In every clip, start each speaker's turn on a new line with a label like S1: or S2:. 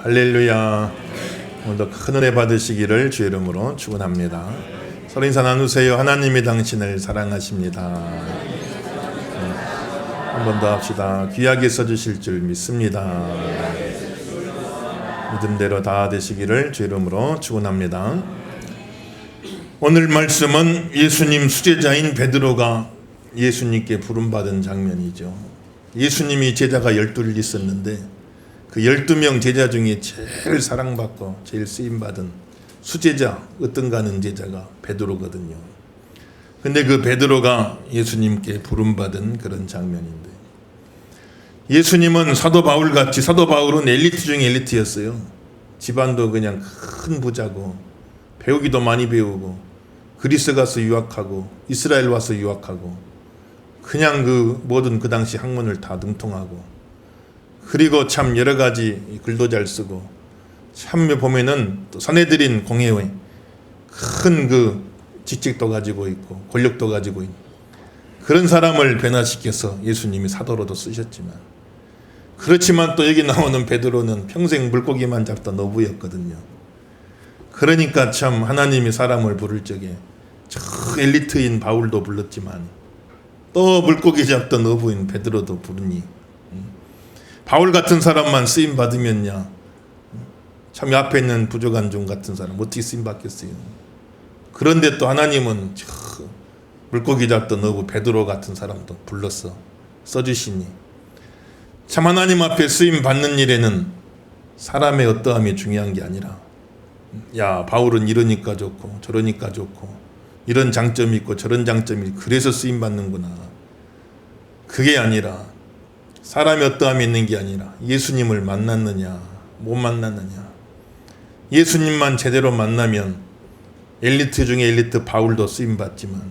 S1: 할렐루야. 오늘도 큰 은혜 받으시기를 주의 이름으로 축원합니다. 서로 인사 나누세요. 하나님이 당신을 사랑하십니다. 한 번 더 합시다. 귀하게 써주실 줄 믿습니다. 믿음대로 다 되시기를 주의 이름으로 축원합니다. 오늘 말씀은 예수님 수제자인 베드로가 예수님께 부름받은 장면이죠. 예수님이 제자가 12를 있었는데 그 12명 제자 중에 제일 사랑받고 제일 쓰임받은 수제자, 으뜸가는 제자가 베드로거든요. 근데 그 베드로가 예수님께 부름받은 그런 장면인데, 예수님은 사도 바울같이, 사도 바울은 엘리트 중에 엘리트였어요. 집안도 그냥 큰 부자고 배우기도 많이 배우고 그리스 가서 유학하고 이스라엘 와서 유학하고 그냥 그 모든 그 당시 학문을 다 능통하고, 그리고 참 여러 가지 글도 잘 쓰고, 참 보면은 또 산헤드린 공회의 큰 그 직책도 가지고 있고 권력도 가지고 있는 그런 사람을 변화시켜서 예수님이 사도로도 쓰셨지만, 그렇지만 또 여기 나오는 베드로는 평생 물고기만 잡던 어부였거든요. 그러니까 참 하나님이 사람을 부를 적에 저 엘리트인 바울도 불렀지만 또 물고기 잡던 어부인 베드로도 부르니, 바울 같은 사람만 쓰임 받으면야 참 앞에 있는 부족한 종 같은 사람 어떻게 쓰임 받겠어요. 그런데 또 하나님은 저 물고기 잡던 어부 베드로 같은 사람도 불러서 써주시니, 참 하나님 앞에 쓰임 받는 일에는 사람의 어떠함이 중요한 게 아니라, 야 바울은 이러니까 좋고 저러니까 좋고 이런 장점이 있고 저런 장점이 있고 그래서 쓰임 받는구나, 그게 아니라, 사람이 어떠함이 있는 게 아니라 예수님을 만났느냐 못 만났느냐. 예수님만 제대로 만나면 엘리트 중에 엘리트 바울도 쓰임받지만,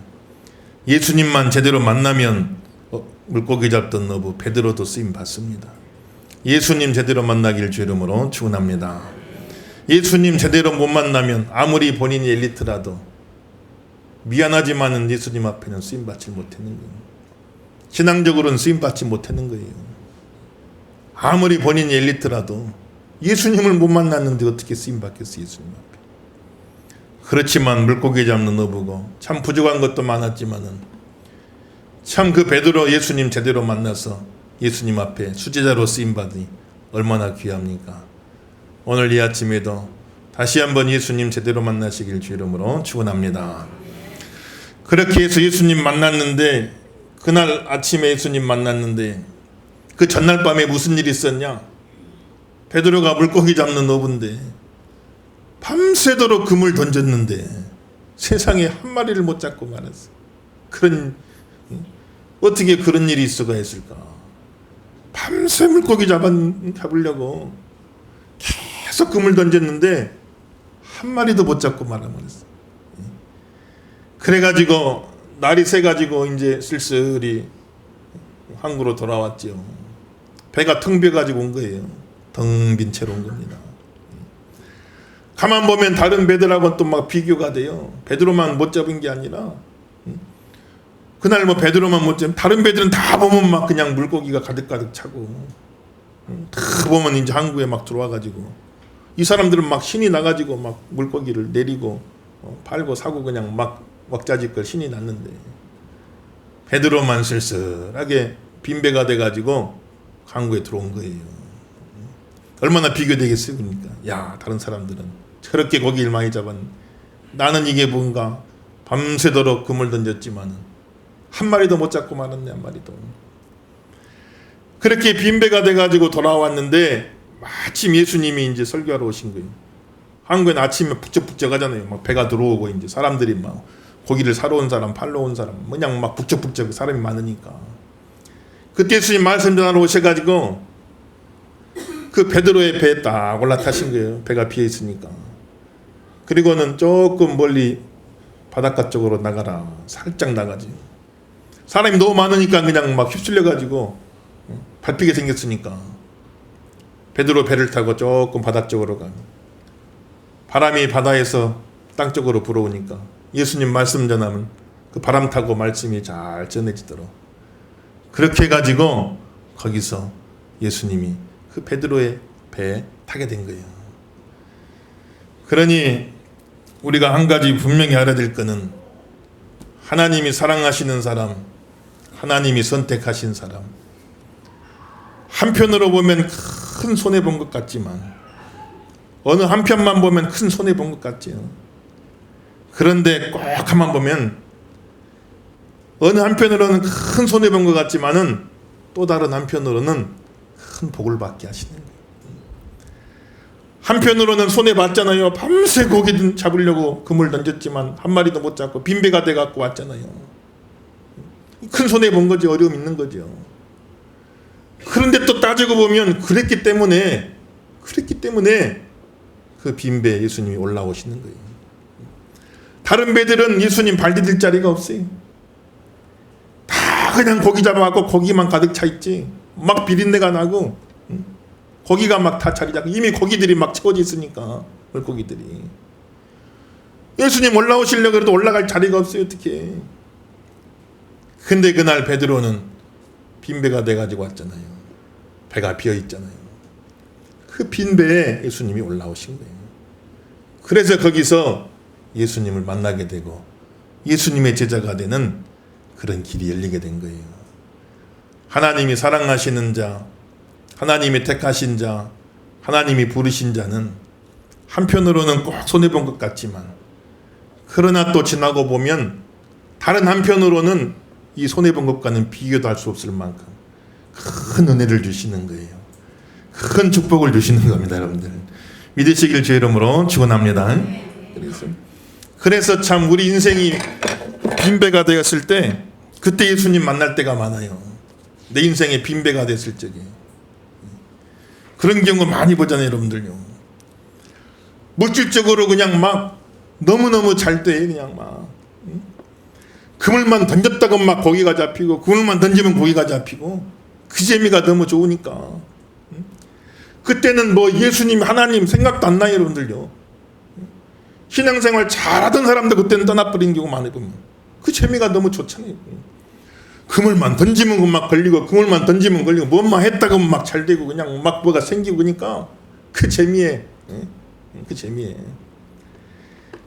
S1: 예수님만 제대로 만나면 물고기 잡던 어부 베드로도 쓰임받습니다. 예수님 제대로 만나길 주 이름으로 축원합니다. 예수님 제대로 못 만나면 아무리 본인이 엘리트라도 미안하지만은 예수님 앞에는 쓰임받지 못하는 거예요. 신앙적으로는 쓰임받지 못하는 거예요. 아무리 본인이 엘리트라도 예수님을 못 만났는데 어떻게 쓰임받겠어요, 예수님 앞에. 그렇지만 물고기 잡는 어부고 참 부족한 것도 많았지만은 참 그 베드로 예수님 제대로 만나서 예수님 앞에 수제자로 쓰임받으니 얼마나 귀합니까. 오늘 이 아침에도 다시 한번 예수님 제대로 만나시길 주 이름으로 축원합니다. 그렇게 해서 예수님 만났는데, 그날 아침에 예수님 만났는데 그 전날 밤에 무슨 일이 있었냐. 베드로가 물고기 잡는 어부인데 밤새도록 금을 던졌는데 세상에 한 마리를 못 잡고 말았어. 어떻게 그런 일이 있어가 했을까. 밤새 물고기 잡으려고 계속 금을 던졌는데 한 마리도 못 잡고 말아버렸어. 그래가지고 날이 새가지고 이제 쓸쓸히 항구로 돌아왔지요. 배가 텅 비어가지고 온 거예요. 텅 빈 채로 온 겁니다. 가만 보면 다른 배들하고는 또 막 비교가 돼요. 베드로만 못 잡은 게 아니라, 그날 뭐 베드로만 못 잡은, 다른 배들은 다 보면 막 그냥 물고기가 가득가득 차고, 다 보면 이제 항구에 막 들어와가지고, 이 사람들은 막 신이 나가지고 막 물고기를 내리고 팔고 사고 그냥 막 왁자지껄 신이 났는데, 베드로만 쓸쓸하게 빈배가 돼가지고 항구에 들어온 거예요. 얼마나 비교되겠어요. 그러니까 야 다른 사람들은 저렇게 고기를 많이 잡았는데 나는 이게 뭔가 밤새도록 금을 던졌지만은 한 마리도 못 잡고 말았네. 한 마리도. 그렇게 빈배가 돼가지고 돌아왔는데 마침 예수님이 이제 설교하러 오신 거예요. 한국엔 아침에 북적북적 하잖아요. 막 배가 들어오고 이제 사람들이 막 고기를 사러 온 사람, 팔러 온 사람, 그냥 막 북적북적 사람이 많으니까. 그때 예수님 말씀 전하러 오셔가지고 그 베드로의 배에 딱 올라타신 거예요. 배가 비어 있으니까. 그리고는 조금 멀리 바닷가 쪽으로 나가라. 살짝 나가지. 사람이 너무 많으니까 그냥 막 휩쓸려가지고 밟히게 생겼으니까 베드로 배를 타고 조금 바다 쪽으로 가요. 바람이 바다에서 땅 쪽으로 불어오니까 예수님 말씀 전하면 그 바람 타고 말씀이 잘 전해지도록 그렇게 해가지고 거기서 예수님이 그 베드로의 배에 타게 된 거예요. 그러니 우리가 한 가지 분명히 알아야 될 것은 하나님이 사랑하시는 사람, 하나님이 선택하신 사람, 한편으로 보면 큰 손해본 것 같지만 어느 한편만 보면 큰 손해본 것 같지요. 그런데 꼭 한번 보면 어느 한편으로는 큰 손해본 것 같지만은 또 다른 한편으로는 큰 복을 받게 하시는 거예요. 한편으로는 손해봤잖아요. 밤새 고기 잡으려고 그물 던졌지만 한 마리도 못 잡고 빈배가 돼갖고 왔잖아요. 큰 손해본 거지. 어려움 있는 거죠. 그런데 또 따지고 보면 그랬기 때문에 그 빈배에 예수님이 올라오시는 거예요. 다른 배들은 예수님 발 디딜 자리가 없어요. 다 그냥 고기 잡아갖고 고기만 가득 차 있지. 막 비린내가 나고 고기가 막 다 자리 잡고 이미 고기들이 막 채워져 있으니까 물고기들이. 예수님 올라오시려고 해도 올라갈 자리가 없어요. 어떻게. 근데 그날 베드로는 빈배가 돼가지고 왔잖아요. 배가 비어 있잖아요. 그 빈배에 예수님이 올라오신 거예요. 그래서 거기서 예수님을 만나게 되고 예수님의 제자가 되는 그런 길이 열리게 된 거예요. 하나님이 사랑하시는 자, 하나님이 택하신 자, 하나님이 부르신 자는 한편으로는 꼭 손해본 것 같지만 그러나 또 지나고 보면 다른 한편으로는 이 손해본 것과는 비교도 할 수 없을 만큼 큰 은혜를 주시는 거예요. 큰 축복을 주시는 겁니다. 여러분들 믿으시길 주의 이름으로 축원합니다. 그래서 참 우리 인생이 빈배가 되었을 때 그때 예수님 만날 때가 많아요. 내 인생에 빈배가 됐을 적에 그런 경우 많이 보잖아요. 여러분들요. 물질적으로 그냥 막 너무너무 잘 돼. 그냥 막 그물만 던졌다고 막 고기가 잡히고 그물만 던지면 고기가 잡히고 그 재미가 너무 좋으니까 그때는 뭐 예수님 하나님 생각도 안 나요. 여러분들요. 신앙생활 잘하던 사람도 그때는 떠나버린 경우 많이 보면 그 재미가 너무 좋잖아요. 그물만 던지면 막 걸리고 그물만 던지면 걸리고 뭐만 했다가 막 잘 되고 그냥 막 뭐가 생기고 그러니까 그 재미에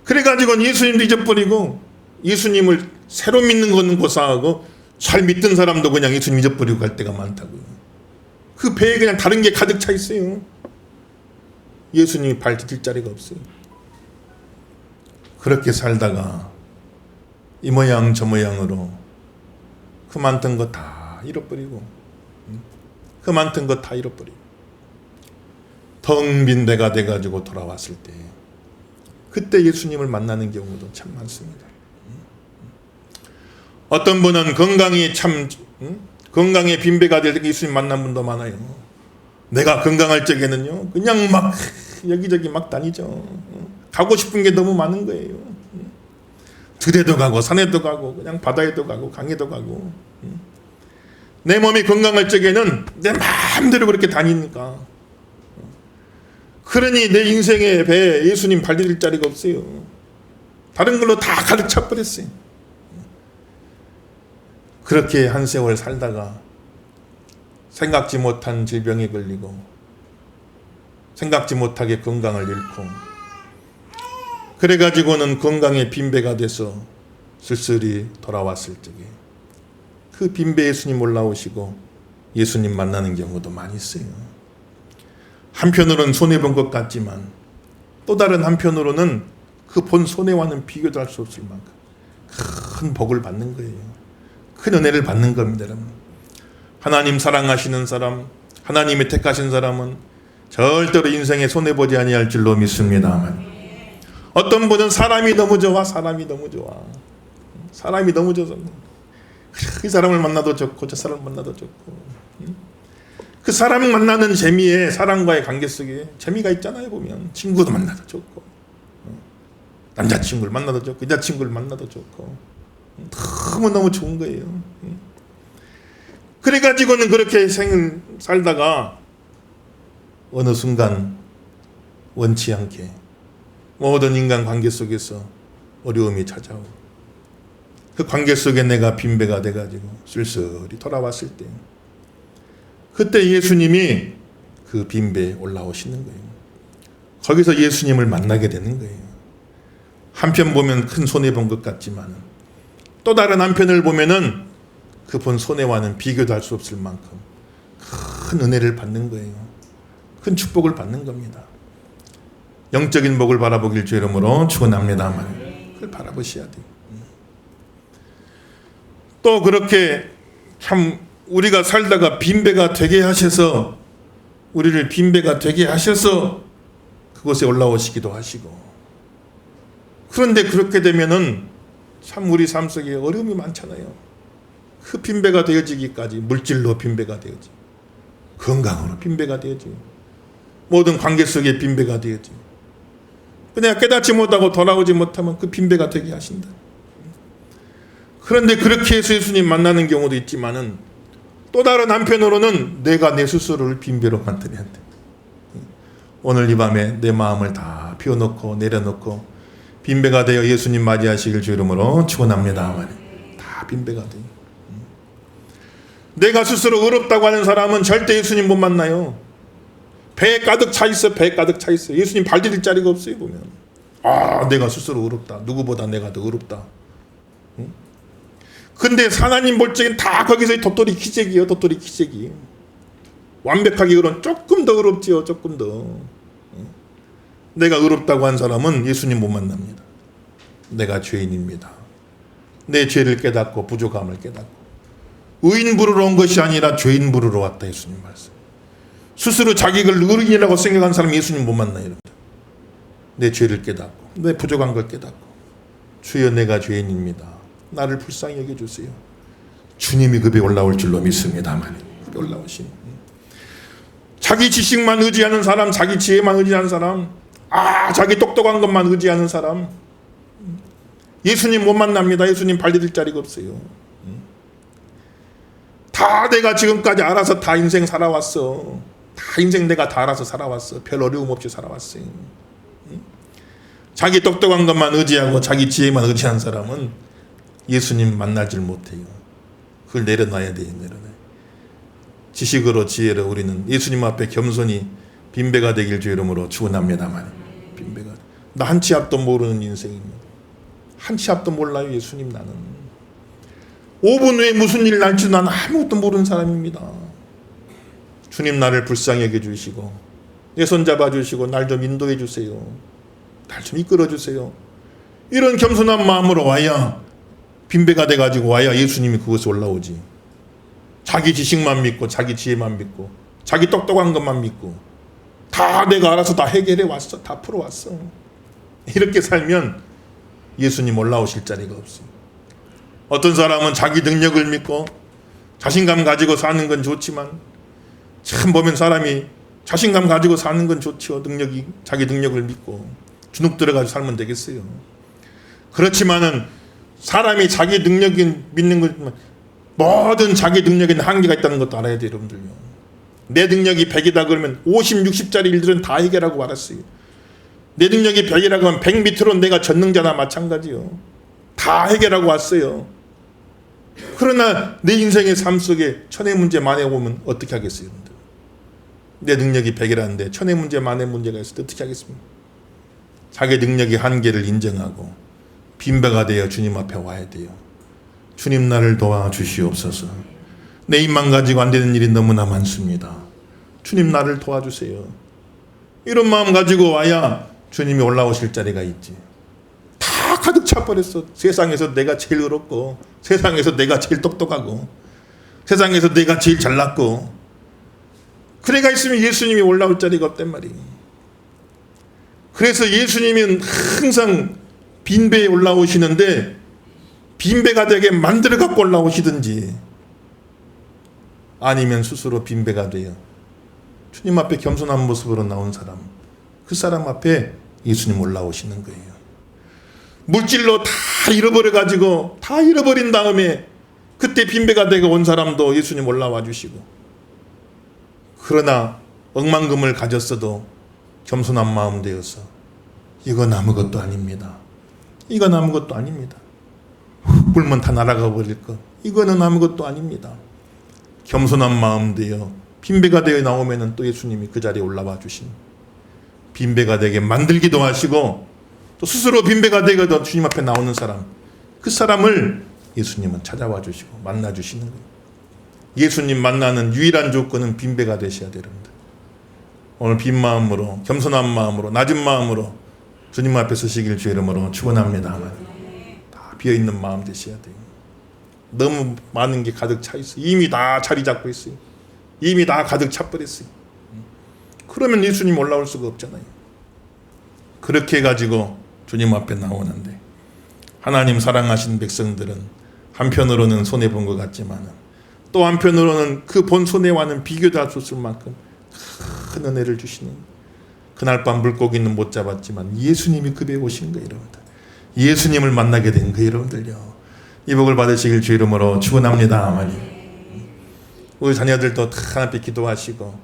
S1: 그래가지고 예수님도 잊어버리고 예수님을 새로 믿는 거는 고사하고 잘 믿던 사람도 그냥 예수님 잊어버리고 갈 때가 많다고요. 그 배에 그냥 다른 게 가득 차 있어요. 예수님이 발 디딜 자리가 없어요. 그렇게 살다가 이 모양 저 모양으로 그 많던 거 다 잃어버리고 그 많던 거 다 잃어버리고 텅 빈 배가 돼가지고 돌아왔을 때 그때 예수님을 만나는 경우도 참 많습니다. 어떤 분은 건강이 참 건강에 빈배가 될 때 예수님 만난 분도 많아요. 내가 건강할 적에는요 그냥 막 여기저기 막 다니죠. 가고 싶은 게 너무 많은 거예요. 들에도 가고 산에도 가고 그냥 바다에도 가고 강에도 가고 내 몸이 건강할 적에는 내 마음대로 그렇게 다니니까 그러니 내 인생의 배에 예수님 발 디딜 자리가 없어요. 다른 걸로 다 가득 차버렸어요. 그렇게 한 세월 살다가 생각지 못한 질병에 걸리고 생각지 못하게 건강을 잃고 그래가지고는 건강에 빈배가 돼서 쓸쓸히 돌아왔을 적에 그 빈배 예수님 올라오시고 예수님 만나는 경우도 많이 있어요. 한편으로는 손해본 것 같지만 또 다른 한편으로는 그 본 손해와는 비교도 할 수 없을 만큼 큰 복을 받는 거예요. 큰 은혜를 받는 겁니다. 여러분. 하나님 사랑하시는 사람, 하나님이 택하신 사람은 절대로 인생에 손해보지 아니할 줄로 믿습니다. 어떤 분은 사람이 너무 좋아. 사람이 너무 좋아서 이 사람을 만나도 좋고 저 사람을 만나도 좋고 그 사람 만나는 재미에 사람과의 관계 속에 재미가 있잖아요. 보면 친구도 만나도 좋고 남자친구를 만나도 좋고 여자친구를 만나도 좋고 너무너무 좋은 거예요. 그래가지고는 그렇게 살다가 어느 순간 원치 않게 모든 인간 관계 속에서 어려움이 찾아오고 그 관계 속에 내가 빈배가 돼가지고 쓸쓸히 돌아왔을 때 그때 예수님이 그 빈배에 올라오시는 거예요. 거기서 예수님을 만나게 되는 거예요. 한편 보면 큰 손해본 것 같지만 또 다른 한편을 보면은 그 본 손해와는 비교도 할 수 없을 만큼 큰 은혜를 받는 거예요. 큰 축복을 받는 겁니다. 영적인 복을 바라보길 주 이름으로 축원합니다만 그걸 바라보셔야 돼요. 또 그렇게 참 우리가 살다가 빈배가 되게 하셔서 우리를 빈배가 되게 하셔서 그곳에 올라오시기도 하시고, 그런데 그렇게 되면은 참 우리 삶 속에 어려움이 많잖아요. 그 빈배가 되어지기까지 물질로 빈배가 되어지, 건강으로 빈배가 되어지, 모든 관계 속에 빈배가 되어지. 내가 깨닫지 못하고 돌아오지 못하면 그 빈배가 되게 하신다. 그런데 그렇게 해서 예수님 만나는 경우도 있지만은 또 다른 한편으로는 내가 내 스스로를 빈배로 만들어야 돼. 오늘 이 밤에 내 마음을 다 비워놓고 내려놓고 빈배가 되어 예수님 맞이하시길 주 이름으로 축원합니다. 다 빈배가 돼. 내가 스스로 의롭다고 하는 사람은 절대 예수님 못 만나요. 배에 가득 차 있어. 배에 가득 차 있어. 예수님 발 디딜 자리가 없어요. 보면 내가 스스로 의롭다. 누구보다 내가 더 의롭다. 근데 하나님 볼 적엔 다 거기서 도토리 기적이에요. 도토리 기적이. 완벽하게 의로운, 조금 더 의롭지요. 조금 더. 내가 의롭다고 한 사람은 예수님 못 만납니다. 내가 죄인입니다. 내 죄를 깨닫고 부족함을 깨닫고 의인 부르러 온 것이 아니라 죄인 부르러 왔다. 예수님 말씀. 스스로 자기를 의인이라고 생각한 사람 예수님 못 만나요. 내 죄를 깨닫고 내 부족한 걸 깨닫고 주여 내가 죄인입니다. 나를 불쌍히 여겨주세요. 주님이 급에 올라올 줄로 믿습니다만 급에 올라오신. 자기 지식만 의지하는 사람, 자기 지혜만 의지하는 사람, 자기 똑똑한 것만 의지하는 사람 예수님 못 만납니다. 예수님 발 디딜 자리가 없어요. 다 내가 지금까지 알아서 다 인생 살아왔어. 다 인생 내가 다 알아서 살아왔어. 별 어려움 없이 살아왔어요. 자기 똑똑한 것만 의지하고 자기 지혜만 의지하는 사람은 예수님 만나질 못해요. 그걸 내려놔야 돼요. 내려놔야. 지식으로 지혜로 우리는 예수님 앞에 겸손히 빈배가 되길 주 이름으로 축원합니다만. 빈배가. 나 한 치 앞도 모르는 인생입니다. 한 치 앞도 몰라요. 예수님 나는. 5분 후에 무슨 일 날지 나는 아무것도 모르는 사람입니다. 주님 나를 불쌍히 여겨주시고 내 손 잡아주시고 날 좀 인도해 주세요. 날 좀 이끌어 주세요. 이런 겸손한 마음으로 와야 빈배가 돼가지고 와야 예수님이 그곳에 올라오지. 자기 지식만 믿고 자기 지혜만 믿고 자기 똑똑한 것만 믿고 다 내가 알아서 다 해결해 왔어. 다 풀어왔어. 이렇게 살면 예수님 올라오실 자리가 없어. 어떤 사람은 자기 능력을 믿고 자신감 가지고 사는 건 좋지만 참 보면 사람이 자신감 가지고 사는 건 좋죠. 자기 능력을 믿고 주눅 들어가지고 살면 되겠어요. 그렇지만은 사람이 자기 능력이 믿는 거지만 모든 자기 능력에는 한계가 있다는 것도 알아야 돼요. 여러분들요. 내 능력이 100이다 그러면 50, 60짜리 일들은 다 해결하고 말았어요. 내 능력이 100이라고 하면 100 밑으로 내가 전능자나 마찬가지요. 다 해결하고 왔어요. 그러나 내 인생의 삶 속에 천의 문제 만에 오면 어떻게 하겠어요? 여러분들? 내 능력이 100이라는데 천의 문제 만에 문제가 있을 때 어떻게 하겠습니까? 자기 능력의 한계를 인정하고 빈배가 되어 주님 앞에 와야 돼요. 주님 나를 도와주시옵소서. 내 입만 가지고 안 되는 일이 너무나 많습니다. 주님 나를 도와주세요. 이런 마음 가지고 와야 주님이 올라오실 자리가 있지. 다 가득 차버렸어. 세상에서 내가 제일 의롭고 세상에서 내가 제일 똑똑하고 세상에서 내가 제일 잘났고 그래가 있으면 예수님이 올라올 자리가 없단 말이에요. 그래서 예수님은 항상 빈배에 올라오시는데 빈배가 되게 만들어 갖고 올라오시든지 아니면 스스로 빈배가 돼요. 주님 앞에 겸손한 모습으로 나온 사람, 그 사람 앞에 예수님 올라오시는 거예요. 물질로 다 잃어버려가지고 다 잃어버린 다음에 그때 빈배가 되고 온 사람도 예수님 올라와 주시고, 그러나 억만금을 가졌어도 겸손한 마음 되어서 이건 아무것도 아닙니다. 이건 아무것도 아닙니다. 흙 불면 다 날아가 버릴 것. 이거는 아무것도 아닙니다. 겸손한 마음 되어 빈배가 되어 나오면은 또 예수님이 그 자리에 올라와 주신 빈배가 되게 만들기도 하시고 또 스스로 빈배가 되거든 주님 앞에 나오는 사람 그 사람을 예수님은 찾아와 주시고 만나 주시는 거예요. 예수님 만나는 유일한 조건은 빈배가 되셔야 돼요. 여러분들. 오늘 빈 마음으로 겸손한 마음으로 낮은 마음으로 주님 앞에 서시길 주의 이름으로 축원합니다. 다 비어있는 마음 되셔야 돼요. 너무 많은 게 가득 차 있어요. 이미 다 자리 잡고 있어요. 이미 다 가득 차버렸어요. 그러면 예수님 올라올 수가 없잖아요. 그렇게 해가지고 주님 앞에 나오는데 하나님 사랑하신 백성들은 한편으로는 손해본 것 같지만 또 한편으로는 그 본 손해와는 비교도 할 수 없을 만큼 큰 은혜를 주시는 그날 밤 물고기는 못 잡았지만 예수님이 그 배에 오신 거예요. 여러분들. 예수님을 만나게 된 거예요. 여러분들요. 이 복을 받으시길 주 이름으로 축원합니다. 아멘. 우리 자녀들도 다 하나님께 기도하시고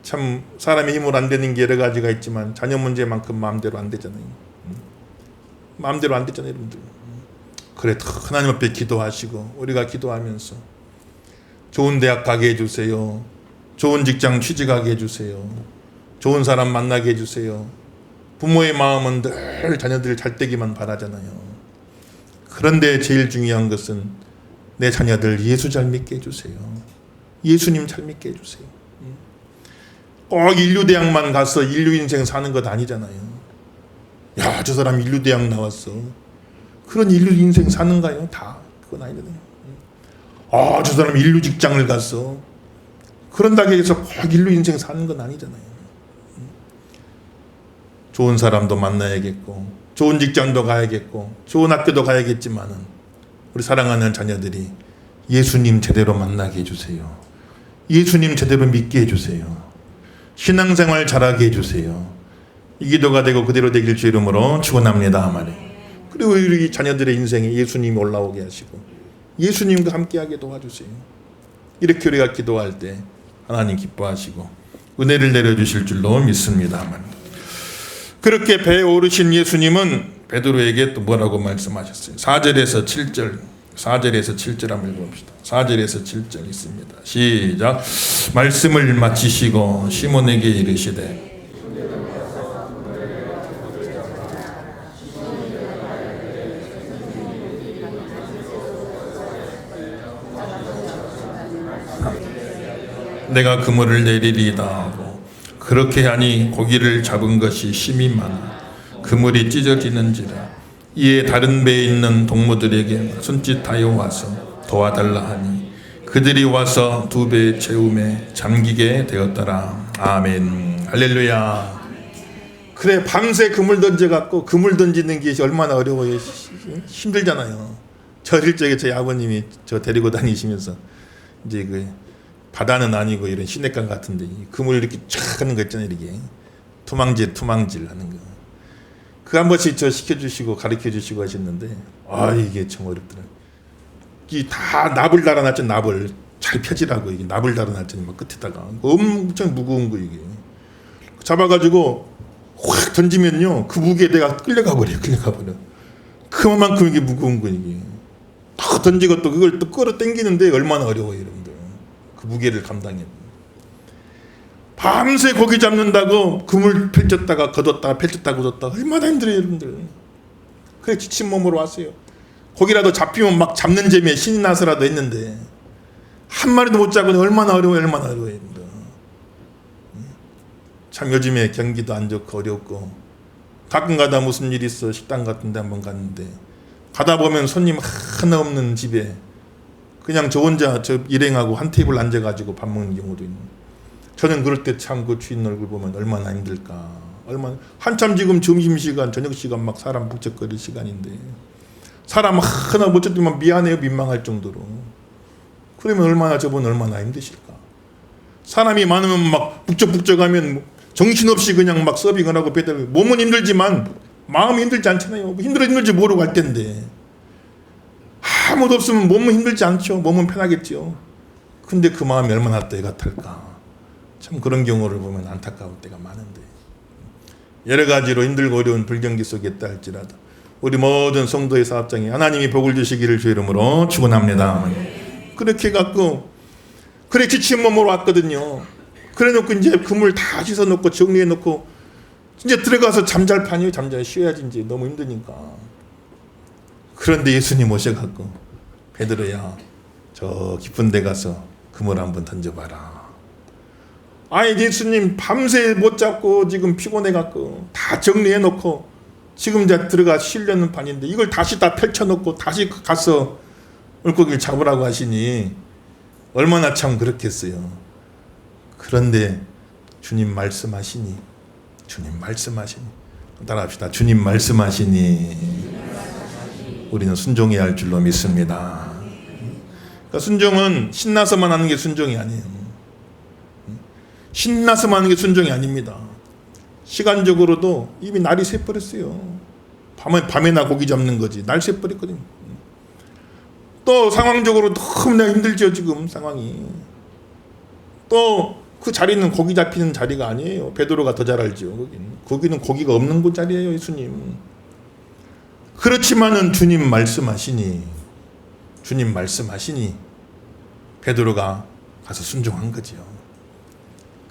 S1: 참 사람의 힘으로 안 되는 게 여러 가지가 있지만 자녀 문제만큼 마음대로 안 되잖아요. 마음대로 안 되잖아요. 여러분들. 그래 하나님 앞에 기도하시고 우리가 기도하면서 좋은 대학 가게 해주세요. 좋은 직장 취직하게 해주세요. 좋은 사람 만나게 해주세요. 부모의 마음은 늘 자녀들 잘 되기만 바라잖아요. 그런데 제일 중요한 것은 내 자녀들 예수 잘 믿게 해주세요. 예수님 잘 믿게 해주세요. 꼭 인류대학만 가서 인류 인생 사는 것 아니잖아요. 야, 저 사람 인류대학 나왔어. 그런 인류 인생 사는가요? 다 그건 아니거든요. 아, 저 사람 인류 직장을 갔어. 그런다고 해서 꼭 인류 인생 사는 건 아니잖아요. 좋은 사람도 만나야겠고 좋은 직장도 가야겠고 좋은 학교도 가야겠지만은 우리 사랑하는 자녀들이 예수님 제대로 만나게 해주세요. 예수님 제대로 믿게 해주세요. 신앙생활 잘하게 해주세요. 이 기도가 되고 그대로 되길 주 이름으로 축원합니다. 아멘. 그리고 우리 자녀들의 인생에 예수님이 올라오게 하시고 예수님과 함께하게 도와주세요. 이렇게 우리가 기도할 때 하나님 기뻐하시고 은혜를 내려주실 줄로 믿습니다. 아멘. 그렇게 배에 오르신 예수님은 베드로에게 또 뭐라고 말씀하셨어요? 4절에서 7절 4절에서 7절 한번 읽어봅시다. 4절에서 7절 있습니다. 시작. 말씀을 마치시고 시몬에게 이르시되 내가 그물을 내리리이다 하고 그렇게 하니 고기를 잡은 것이 심히 많아 그물이 찢어지는지라. 이에 다른 배에 있는 동무들에게 손짓하여 와서 도와달라 하니 그들이 와서 두 배의 채움에 잠기게 되었더라. 아멘. 할렐루야. 그래, 밤새 그물 던져갖고 그물 던지는 게 얼마나 어려워요. 힘들잖아요. 저 어릴 적에 저희 아버님이 저 데리고 다니시면서 이제 그 바다는 아니고 이런 시냇강 같은데 그물 이렇게 쫙 하는 거 있잖아요. 이렇게 투망질 하는 거. 그 한 번씩 저 시켜주시고 가르쳐주시고 하셨는데 이게 참 어렵더라고요. 이 다 납을 달아놨죠. 납을 잘 펴지라고 이게 납을 달아놨더니 막 끝에다가 엄청 무거운 거 이게 잡아가지고 확 던지면요 그 무게에 내가 끌려가 버려. 그만큼 이게 무거운 거 이게 딱 던지고 또 그걸 또 끌어 당기는데 얼마나 어려워요, 여러분들. 그 무게를 감당해. 밤새 고기 잡는다고 그물 펼쳤다가 걷었다가 펼쳤다가 걷었다가 얼마나 힘들어요, 여러분들. 그래 지친 몸으로 왔어요. 고기라도 잡히면 막 잡는 재미에 신이 나서라도 했는데 한 마리도 못 잡으니 얼마나 어려워요, 여러분들. 참 요즘에 경기도 안 좋고 어렵고 가끔 가다 무슨 일 있어 식당 같은 데 한번 갔는데 가다 보면 손님 하나 없는 집에 그냥 저 혼자 저 일행하고 한 테이블 앉아가지고 밥 먹는 경우도 있는. 저는 그럴 때 참 그 주인 얼굴 보면 얼마나 힘들까. 얼마나 한참 지금 점심시간 저녁시간 막 사람 북적거릴 시간인데 사람 하나 못 잡으면 미안해요, 민망할 정도로. 그러면 얼마나 저분 얼마나 힘드실까. 사람이 많으면 막 북적북적하면 정신없이 그냥 막 서빙을 하고 배달. 몸은 힘들지만 마음이 힘들지 않잖아요. 힘들지 모르고 할 텐데 아무도 없으면 몸은 힘들지 않죠. 몸은 편하겠죠. 근데 그 마음이 얼마나 때 같을까. 참 그런 경우를 보면 안타까울 때가 많은데 여러 가지로 힘들고 어려운 불경기 속에 있다 할지라도 우리 모든 성도의 사업장에 하나님이 복을 주시기를 주 이름으로 축원합니다. 그렇게 갖고 그래 지친 몸으로 왔거든요. 그래 놓고 이제 그물 다 씻어 놓고 정리해 놓고 이제 들어가서 잠잘 판이에요. 잠잘 쉬어야지 이제 너무 힘드니까. 그런데 예수님 오셔갖고 베드로야 저 깊은 데 가서 그물 한번 던져봐라. 아니 예수님 밤새 못 잡고 지금 피곤해갖고 다 정리해 놓고 지금 이제 들어가 쉬려는 판인데 이걸 다시 다 펼쳐놓고 다시 가서 물고기를 잡으라고 하시니 얼마나 참 그렇겠어요. 그런데 주님 말씀하시니 따라합시다. 주님 말씀하시니 우리는 순종해야 할 줄로 믿습니다. 그러니까 순종은 신나서만 하는 게 순종이 아니에요. 신나서만 하는 게 순종이 아닙니다. 시간적으로도 이미 날이 새버렸어요. 밤에나 고기 잡는 거지. 날 새버렸거든요. 또 상황적으로 너무나 힘들죠. 지금 상황이. 또 그 자리는 고기 잡히는 자리가 아니에요. 베드로가 더 잘 알죠. 거기는 고기가 없는 곳 자리예요. 예수님. 그렇지만은 주님 말씀하시니 베드로가 가서 순종한 거죠.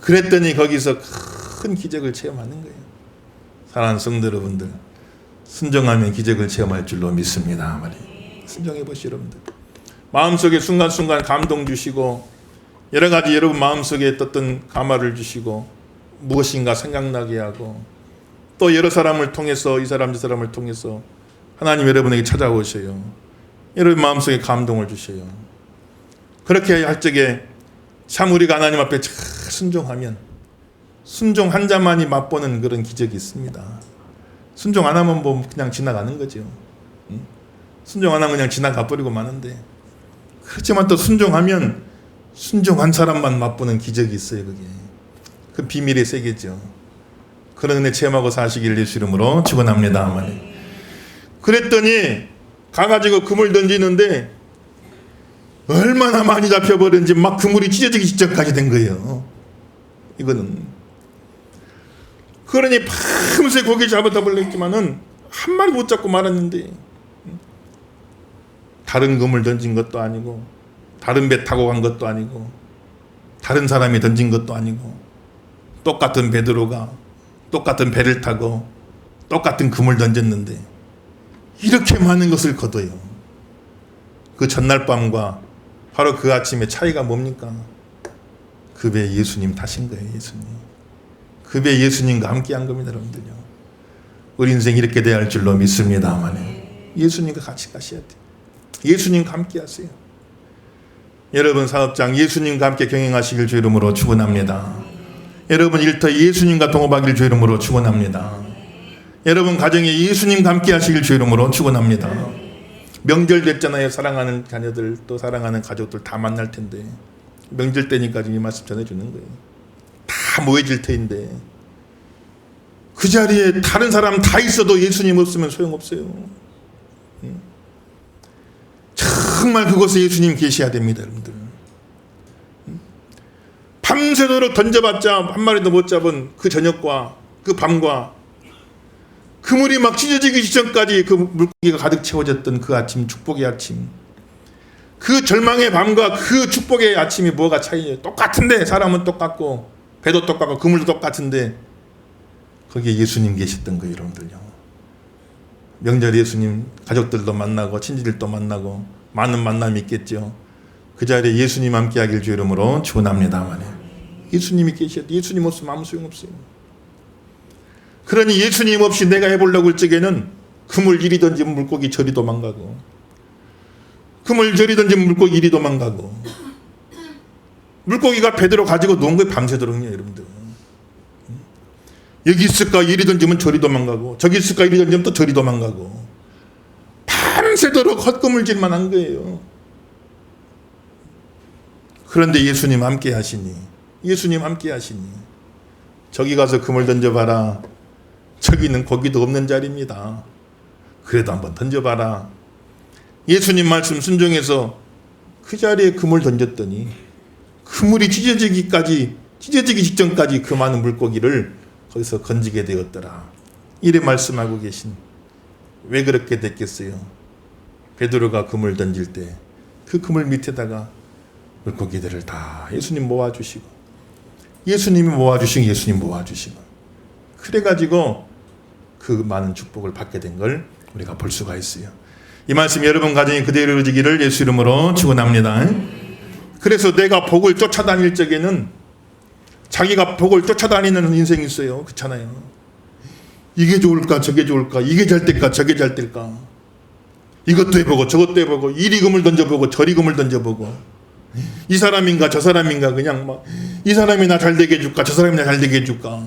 S1: 그랬더니 거기서 큰 기적을 체험하는 거예요. 사랑하는 성도 여러분들, 순종하면 기적을 체험할 줄로 믿습니다. 순종해 보시오 여러분들. 마음속에 순간순간 감동 주시고 여러 가지 여러분 마음속에 떴던 감화를 주시고 무엇인가 생각나게 하고 또 여러 사람을 통해서 이 사람 저 사람을 통해서 하나님 여러분에게 찾아오셔요. 여러분 마음속에 감동을 주셔요. 그렇게 할 적에 참 우리가 하나님 앞에 잘 순종하면 순종 한 자만이 맛보는 그런 기적이 있습니다. 순종 안 하면 뭐 그냥 지나가는 거죠. 순종 안 하면 그냥 지나가 버리고 마는데 그렇지만 또 순종하면 순종한 사람만 맛보는 기적이 있어요. 그게 그 비밀의 세계죠. 그런 은혜 체험하고 사시길 예수 이름으로 축원합니다. 그랬더니 가가지고 그물 던지는데 얼마나 많이 잡혀버렸는지 막 그물이 찢어지기 직전까지 된 거예요. 이거는 그러니 밤새 고기 잡았다 벌렸지만은 한 마리 못 잡고 말았는데 다른 그물 던진 것도 아니고 다른 배 타고 간 것도 아니고 다른 사람이 던진 것도 아니고 똑같은 베드로가 똑같은 배를 타고 똑같은 그물 던졌는데 이렇게 많은 것을 거둬요. 그 전날 밤과 바로 그 아침의 차이가 뭡니까? 그 배에 예수님 타신 거예요. 예수님. 그 배에 예수님과 함께 한 겁니다. 여러분들요. 우리 인생 이렇게 돼야 할 줄로 믿습니다만 예수님과 같이 가셔야 돼요. 예수님과 함께 하세요. 여러분 사업장 예수님과 함께 경영하시길 주 이름으로 축원합니다. 여러분 일터 예수님과 동업하길 주 이름으로 축원합니다. 여러분 가정에 예수님과 함께 하시길 주 이름으로 축원합니다. 명절 됐잖아요. 사랑하는 자녀들 또 사랑하는 가족들 다 만날 텐데 명절 때니까 이 말씀 전해주는 거예요. 다 모여질 터인데 그 자리에 다른 사람 다 있어도 예수님 없으면 소용없어요. 정말 그곳에 예수님 계셔야 됩니다. 여러분들. 밤새도록 던져봤자 한 마리도 못 잡은 그 저녁과 그 밤과 그물이 막 찢어지기 직전까지 그 물고기가 가득 채워졌던 그 아침, 축복의 아침, 그 절망의 밤과 그 축복의 아침이 뭐가 차이냐. 똑같은데 사람은 똑같고 배도 똑같고 그물도 똑같은데 거기에 예수님 계셨던 거예요. 여러분들요. 명절 예수님 가족들도 만나고 친지들도 만나고 많은 만남이 있겠죠. 그 자리에 예수님 함께 하길 주 이름으로 축원합니다. 예수님이 계셔야 돼. 예수님 없으면 아무 소용없어요. 그러니 예수님 없이 내가 해보려고 할 적에는 그물 이리 던지면 물고기 저리 도망가고 그물 저리 던지면 물고기 이리 도망가고 물고기가 베드로 가지고 논 거에 밤새도록요. 여러분들. 여기 있을까 이리 던지면 저리 도망가고 저기 있을까 이리 던지면 또 저리 도망가고 밤새도록 헛그물질만 한 거예요. 그런데 예수님 함께 하시니 저기 가서 그물 던져봐라. 저기는 고기도 없는 자리입니다. 그래도 한번 던져봐라. 예수님 말씀 순종해서 그 자리에 그물 던졌더니 그물이 찢어지기 직전까지 그 많은 물고기를 거기서 건지게 되었더라. 이래 말씀하고 계신. 왜 그렇게 됐겠어요? 베드로가 그물 던질 때 그 그물 밑에다가 물고기들을 다 예수님 모아주시고, 예수님이 모아주시고, 예수님 모아주시고, 그래가지고 그 많은 축복을 받게 된 걸 우리가 볼 수가 있어요. 이 말씀 여러분 가정에 그대로 이루어지기를 예수 이름으로 축원합니다. 그래서 내가 복을 쫓아다닐 적에는 자기가 복을 쫓아다니는 인생이 있어요. 그렇잖아요. 이게 좋을까 저게 좋을까, 이게 잘 될까 저게 잘 될까, 이것도 해보고 저것도 해보고, 이리 금을 던져보고 저리 금을 던져보고, 이 사람인가 저 사람인가, 그냥 막 이 사람이 나 잘 되게 해줄까 저 사람이 나 잘 되게 해줄까.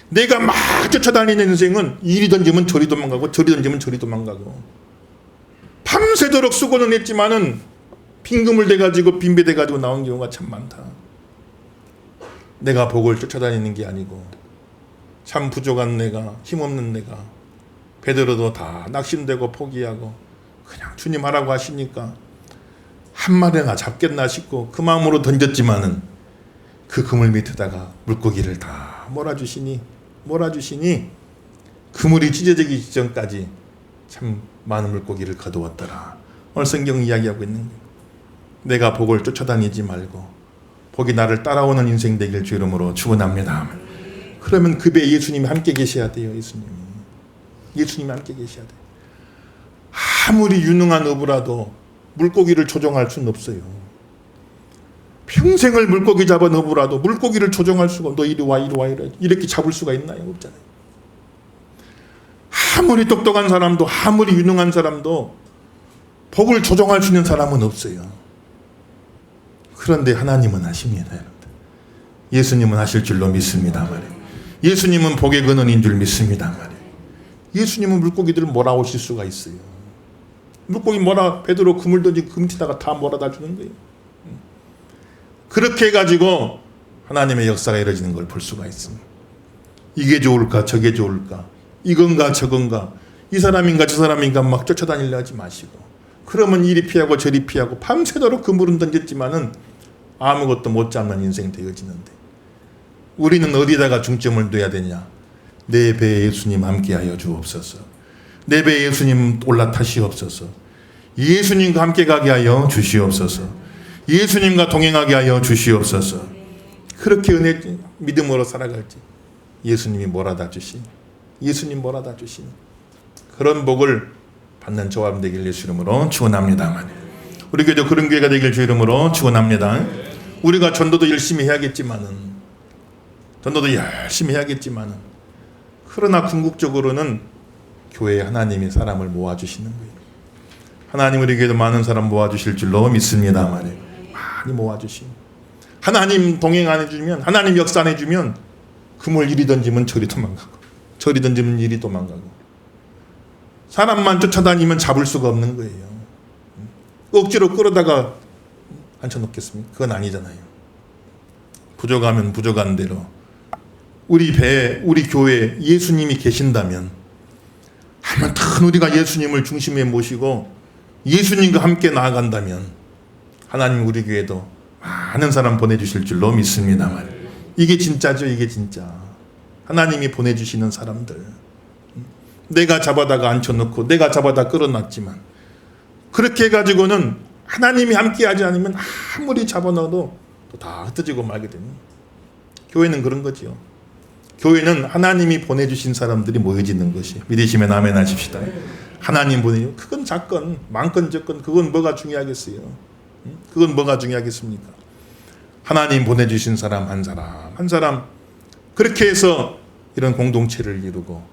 S1: 내가 막 쫓아다니는 인생은 이리 던지면 저리 도망가고 저리 던지면 저리 도망가고, 밤새도록 수고는 했지만은 빈금을 대가지고 빈배 대가지고 나온 경우가 참 많다. 내가 복을 쫓아다니는 게 아니고 참 부족한 내가, 힘없는 내가, 베드로도 다 낙심되고 포기하고 그냥 주님 하라고 하시니까 한 마리나 잡겠나 싶고 그 마음으로 던졌지만은 그 그물 밑에다가 물고기를 다 몰아주시니 그물이 찢어지기 직전까지 참 많은 물고기를 거두었더라. 오늘 성경 이야기하고 있는 거예요. 내가 복을 쫓아다니지 말고 복이 나를 따라오는 인생 되길 주 이름으로 축원합니다. 그러면 그 배에 예수님이 함께 계셔야 돼요. 예수님이 함께 계셔야 돼요. 아무리 유능한 어부라도 물고기를 조종할 수는 없어요. 평생을 물고기 잡아 어부라도 물고기를 조종할 수가, 너 이리 와 이렇게 잡을 수가 있나요? 없잖아요. 아무리 똑똑한 사람도, 아무리 유능한 사람도 복을 조종할 수 있는 사람은 없어요. 그런데 하나님은 하십니다. 예수님은 하실 줄로 믿습니다 말이에요. 예수님은 복의 근원인 줄 믿습니다 말이에요. 예수님은 물고기들을 몰아오실 수가 있어요. 물고기 베드로 그물 던지고 그 밑에다가 다 몰아다 주는 거예요. 그렇게 해가지고 하나님의 역사가 이루어지는 걸 볼 수가 있습니다. 이게 좋을까 저게 좋을까, 이건가 저건가, 이 사람인가 저 사람인가 막 쫓아다니려 하지 마시고, 그러면 이리 피하고 저리 피하고 밤새도록 그물은 던졌지만은 아무것도 못 잡는 인생 되어지는데, 우리는 어디다가 중점을 둬야 되냐? 내 배에 예수님 함께하여 주옵소서. 내 배에 예수님 올라타시옵소서. 예수님과 함께 가게 하여 주시옵소서. 예수님과 동행하게 하여 주시옵소서. 그렇게 은혜 믿음으로 살아갈지 예수님이 몰아다 주신, 예수님 몰아다 주신 그런 복을 받는 저와 되길 예수 이름으로 축원합니다. 우리 교회도 그런 교회가 되길 주 이름으로 축원합니다. 우리가 전도도 열심히 해야겠지만은, 그러나 궁극적으로는 교회에 하나님이 사람을 모아주시는 거예요. 하나님 우리 교회도 많은 사람 모아주실 줄로 믿습니다. 많이 모아주시고, 하나님 동행 안 해주면, 하나님 역사 안 해주면 그물 이리 던지면 저리 도망가고 저리 던지면 이리 도망가고, 사람만 쫓아다니면 잡을 수가 없는 거예요. 억지로 끌어다가 앉혀놓겠습니까? 그건 아니잖아요. 부족하면 부족한 대로 우리 배에, 우리 교회에 예수님이 계신다면, 하마터면 우리가 예수님을 중심에 모시고 예수님과 함께 나아간다면 하나님 우리 교회도 많은 사람 보내주실 줄로 믿습니다. 이게 진짜죠. 이게 진짜 하나님이 보내주시는 사람들, 내가 잡아다가 앉혀놓고 내가 잡아다 끌어놨지만, 그렇게 해가지고는 하나님이 함께하지 않으면 아무리 잡아놔도 또 다 흩어지고 말게 됩니다. 교회는 그런 거지요. 교회는 하나님이 보내주신 사람들이 모여지는 것이, 믿으시면 아멘 하십시다. 하나님 보내요. 그건 작건 많건 적건 그건 뭐가 중요하겠어요? 그건 뭐가 중요하겠습니까? 하나님 보내주신 사람 한 사람 그렇게 해서 이런 공동체를 이루고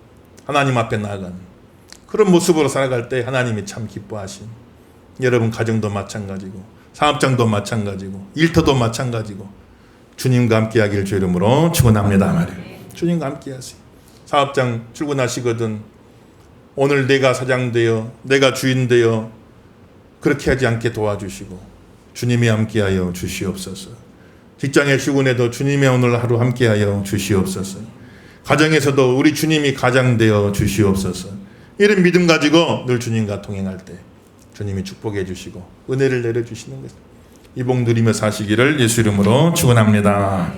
S1: 하나님 앞에 나아가는 그런 모습으로 살아갈 때 하나님이 참 기뻐하신, 여러분 가정도 마찬가지고 사업장도 마찬가지고 일터도 마찬가지고 주님과 함께 하기를 주 이름으로 축원합니다 말이에요. 주님과 함께 하세요. 사업장 출근하시거든 오늘 내가 사장 되어 내가 주인 되어 그렇게 하지 않게 도와주시고 주님이 함께하여 주시옵소서. 직장에 출근해도 주님의 오늘 하루 함께하여 주시옵소서. 가정에서도 우리 주님이 가장 되어 주시옵소서. 이런 믿음 가지고 늘 주님과 동행할 때 주님이 축복해 주시고 은혜를 내려주시는 것, 이 복 누리며 사시기를 예수 이름으로 축원합니다.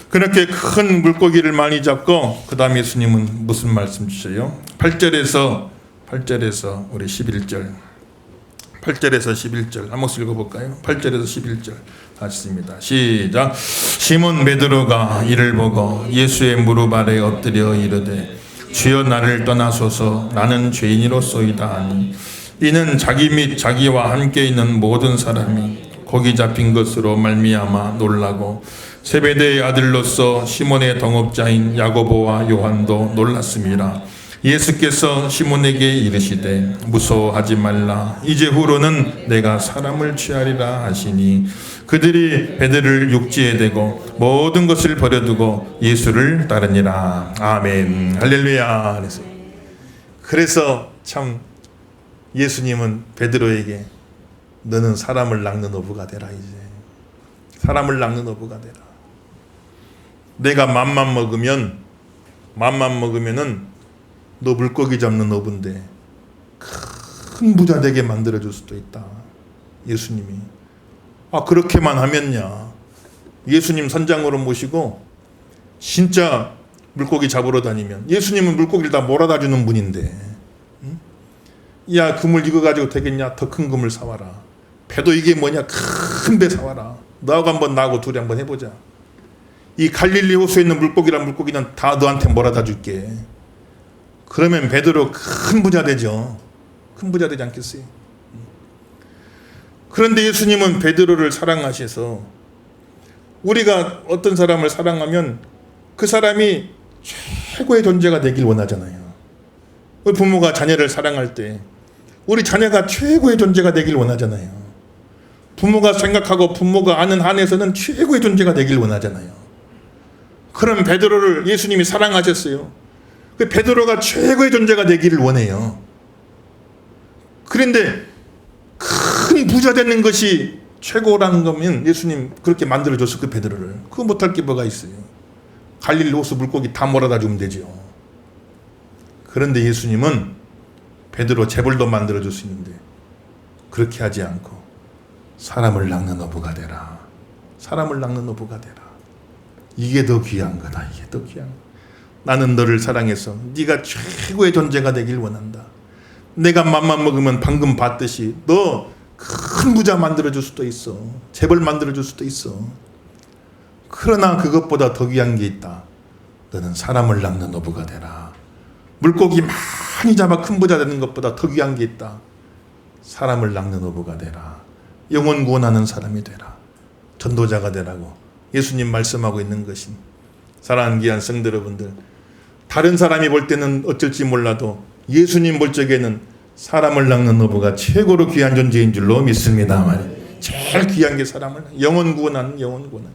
S1: 그렇게 큰 물고기를 많이 잡고 그 다음에 예수님은 무슨 말씀 주셔요? 8절에서 우리 11절 8절에서 11절 한 목소리 읽어볼까요? 8절에서 11절 하겠습니다. 시작. 시몬 베드로가 이를 보고 예수의 무릎 아래 엎드려 이르되 주여 나를 떠나소서 나는 죄인이로소이다 하니 이는 자기 및 자기와 함께 있는 모든 사람이 거기 잡힌 것으로 말미암아 놀라고 세베대의 아들로서 시몬의 동업자인 야고보와 요한도 놀랐습니다. 예수께서 시몬에게 이르시되 무서워하지 말라 이제 후로는 내가 사람을 취하리라 하시니 그들이 베드로를 육지에 대고 모든 것을 버려두고 예수를 따르니라. 아멘. 할렐루야. 그래서 참 예수님은 베드로에게 너는 사람을 낚는 어부가 되라. 이제 사람을 낚는 어부가 되라. 내가 맘만 먹으면은 너 물고기 잡는 어부인데 큰 부자 되게 만들어줄 수도 있다. 예수님이. 그렇게만 하면야. 예수님 선장으로 모시고 진짜 물고기 잡으러 다니면 예수님은 물고기를 다 몰아다 주는 분인데 야 그물 이거 가지고 되겠냐? 더 큰 그물 사와라. 배도 이게 뭐냐? 큰 배 사와라. 너하고 한번 나하고 둘이 한번 해보자. 이 갈릴리 호수에 있는 물고기는 다 너한테 몰아다 줄게. 그러면 베드로 큰 부자 되죠. 큰 부자 되지 않겠어요? 그런데 예수님은 베드로를 사랑하셔서 우리가 어떤 사람을 사랑하면 그 사람이 최고의 존재가 되길 원하잖아요. 우리 부모가 자녀를 사랑할 때 우리 자녀가 최고의 존재가 되길 원하잖아요. 부모가 생각하고 부모가 아는 한에서는 최고의 존재가 되길 원하잖아요. 그럼 베드로를 예수님이 사랑하셨어요. 그 베드로가 최고의 존재가 되기를 원해요. 그런데 큰 부자 되는 것이 최고라는 거면 예수님 그렇게 만들어줬어. 그 베드로를. 그거 못할 게 뭐가 있어요. 갈릴리 호수 물고기 다 몰아다 주면 되죠. 그런데 예수님은 베드로 재벌도 만들어줄 수 있는데 그렇게 하지 않고 사람을 낚는 어부가 되라. 사람을 낚는 어부가 되라. 이게 더 귀한 거다. 이게 더 귀한 거다. 나는 너를 사랑해서 네가 최고의 존재가 되길 원한다. 내가 맘만 먹으면 방금 봤듯이 너 큰 부자 만들어줄 수도 있어. 재벌 만들어줄 수도 있어. 그러나 그것보다 더 귀한 게 있다. 너는 사람을 낚는 어부가 되라. 물고기 많이 잡아 큰 부자 되는 것보다 더 귀한 게 있다. 사람을 낚는 어부가 되라. 영혼 구원하는 사람이 되라. 전도자가 되라고 예수님 말씀하고 있는 것인 사랑하는 귀한 성도 여러분들, 다른 사람이 볼 때는 어쩔지 몰라도 예수님 볼 적에는 사람을 낚는 어부가 최고로 귀한 존재인 줄로 믿습니다. 제일 귀한 게 사람을 영혼 구원하는 영혼 구원.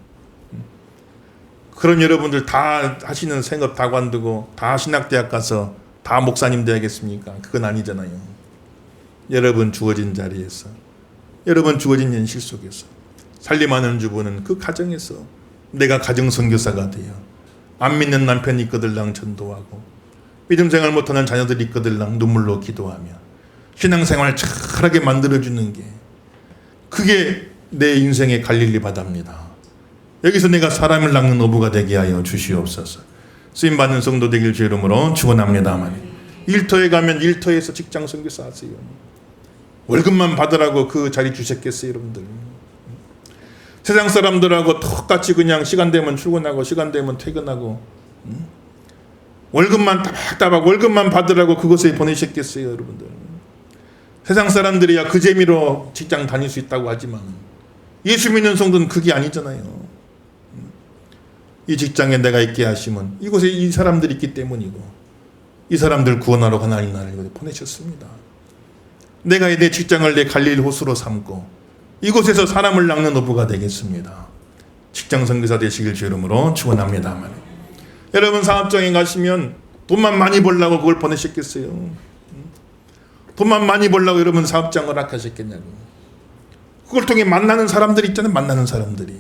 S1: 그런 여러분들 다 하시는 생업 다 관두고 다 신학대학 가서 다 목사님 되야겠습니까? 그건 아니잖아요. 여러분 주어진 자리에서, 여러분 주어진 현실 속에서 살림하는 주부는 그 가정에서 내가 가정선교사가 되어 안 믿는 남편이 있거들랑 전도하고 믿음 생활 못하는 자녀들이 있거들랑 눈물로 기도하며 신앙생활 잘하게 만들어주는 게 그게 내 인생의 갈릴리 바다입니다. 여기서 내가 사람을 낚는 어부가 되게 하여 주시옵소서. 쓰임받는 성도 되길 주 이름으로 축원합니다. 일터에 가면 일터에서 직장 선교사 하세요. 월급만 받으라고 그 자리 주셨겠어요, 여러분들? 세상 사람들하고 똑같이 그냥 시간 되면 출근하고 시간 되면 퇴근하고 월급만 따박따박 월급만 받으라고 그곳에 보내셨겠어요, 여러분들? 세상 사람들이야 그 재미로 직장 다닐 수 있다고 하지만 예수 믿는 성도는 그게 아니잖아요. 이 직장에 내가 있게 하시면 이곳에 이 사람들이 있기 때문이고 이 사람들 구원하러 하나님 나라를 보내셨습니다. 내가 내 직장을 내 갈릴리 호수로 삼고 이곳에서 사람을 낚는 어부가 되겠습니다. 직장 선교사 되시길 주 이름으로 축원합니다. 여러분 사업장에 가시면 돈만 많이 벌려고 그걸 보내셨겠어요? 돈만 많이 벌려고 여러분 사업장을 허락하셨겠냐고. 그걸 통해 만나는 사람들이 있잖아요. 만나는 사람들이.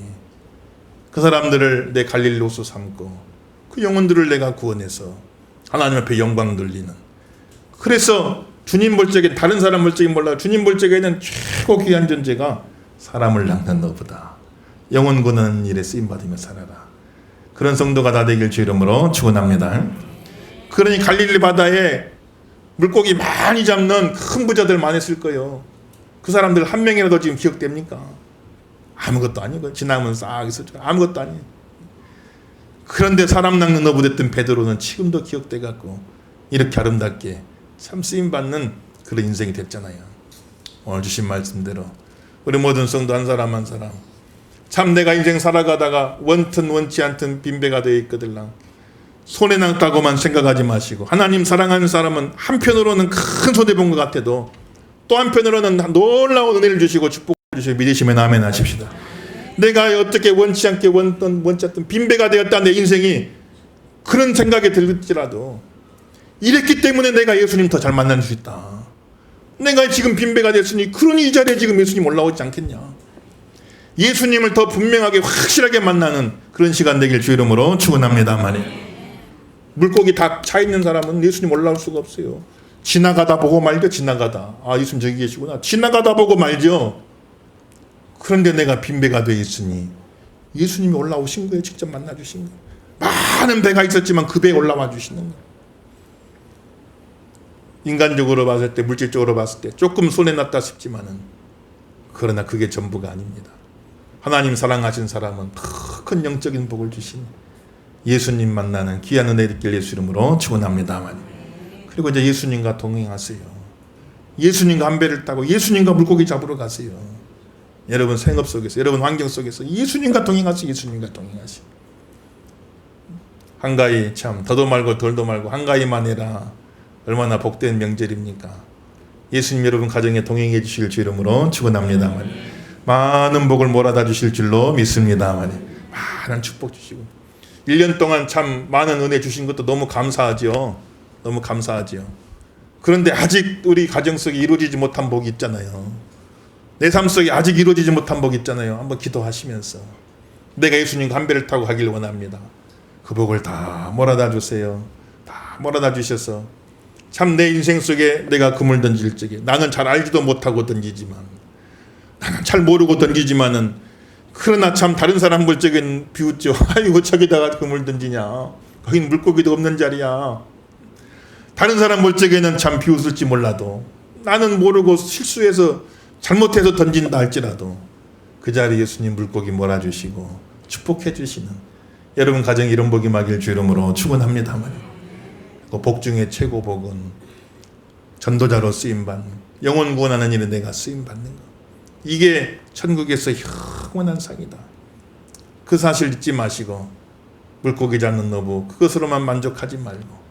S1: 그 사람들을 내 갈릴리 호수 삼고 그 영혼들을 내가 구원해서 하나님 앞에 영광 돌리는. 그래서 주님 볼 적에 다른 사람 볼 적에 몰라 주님 볼 적에는 최고 귀한 존재가 사람을 낚는 어부다. 영혼 구원하는 일에 쓰임받으며 살아라. 그런 성도가 다 되길 주 이름으로 축원합니다. 그러니 갈릴리 바다에 물고기 많이 잡는 큰 부자들 많았을 거예요. 그 사람들 한 명이라도 지금 기억됩니까? 아무것도 아니고 지나면 싹 있었죠. 아무것도 아니에요. 그런데 사람 낚는 어부 됐던 베드로는 지금도 기억돼 갖고 이렇게 아름답게 참 쓰임받는 그런 인생이 됐잖아요. 오늘 주신 말씀대로 우리 모든 성도 한 사람 한 사람 참 내가 인생 살아가다가 원튼 원치 않든 빈배가 되어 있거들랑 손해 났다고만 생각하지 마시고 하나님 사랑하는 사람은 한편으로는 큰 손해 본 것 같아도 또 한편으로는 놀라운 은혜를 주시고 축복을 주시고 믿으시면 아멘 하십시다. 내가 어떻게 원치 않게 원치 않든 빈배가 되었다 내 인생이 그런 생각이 들지라도 이랬기 때문에 내가 예수님 더 잘 만날 수 있다. 내가 지금 빈배가 됐으니 그러니 이 자리에 지금 예수님 올라오지 않겠냐. 예수님을 더 분명하게 확실하게 만나는 그런 시간 되길 주 이름으로 축원합니다만 물고기 다 차 있는 사람은 예수님 올라올 수가 없어요. 지나가다 보고 말죠. 지나가다. 아 예수님 저기 계시구나. 지나가다 보고 말죠. 그런데 내가 빈배가 되어 있으니 예수님이 올라오신 거예요. 직접 만나 주신 거예요. 많은 배가 있었지만 그 배에 올라와 주시는 거예요. 인간적으로 봤을 때 물질적으로 봤을 때 조금 손해났다 싶지만은 그러나 그게 전부가 아닙니다. 하나님 사랑하신 사람은 더 큰 영적인 복을 주신 예수님 만나는 귀한 은혜 있길 예수 이름으로 축원합니다만 그리고 이제 예수님과 동행하세요. 예수님과 한 배를 타고 예수님과 물고기 잡으러 가세요. 여러분 생업 속에서 여러분 환경 속에서 예수님과 동행하세요. 예수님과 동행하세요. 한가위 참 더도 말고 덜도 말고 한가위만 해라. 얼마나 복된 명절입니까? 예수님 여러분 가정에 동행해 주실 주 이름으로 축원합니다만 많은 복을 몰아다 주실 줄로 믿습니다만 많은 축복 주시고 1년 동안 참 많은 은혜 주신 것도 너무 감사하죠. 너무 감사하죠. 그런데 아직 우리 가정 속에 이루어지지 못한 복이 있잖아요. 내 삶 속에 아직 이루어지지 못한 복이 있잖아요. 한번 기도하시면서 내가 예수님과 한 배를 타고 가길 원합니다. 그 복을 다 몰아다 주세요. 다 몰아다 주셔서 참 내 인생 속에 내가 금을 던질 적에 나는 잘 알지도 못하고 던지지만 나는 잘 모르고 던지지만은 그러나 참 다른 사람 볼 적엔 비웃죠. 아이고 저기다가 금을 던지냐. 거긴 물고기도 없는 자리야. 다른 사람 볼 적에는 참 비웃을지 몰라도 나는 모르고 실수해서 잘못해서 던진다 할지라도 그 자리에 예수님 물고기 몰아주시고 축복해 주시는 여러분 가정에 이런 복이 임하길 주 이름으로 축원합니다만 그 복 중에 최고 복은 전도자로 쓰임받는 영혼 구원하는 일에 내가 쓰임받는 것 이게 천국에서 영원한 상이다. 그 사실 잊지 마시고 물고기 잡는 어부 그것으로만 만족하지 말고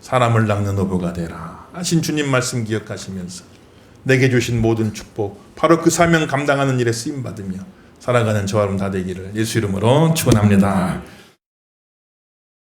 S1: 사람을 낚는 어부가 되라 하신 주님 말씀 기억하시면서 내게 주신 모든 축복 바로 그 사명 감당하는 일에 쓰임받으며 살아가는 저와 여러분 다 되기를 예수 이름으로 축원합니다.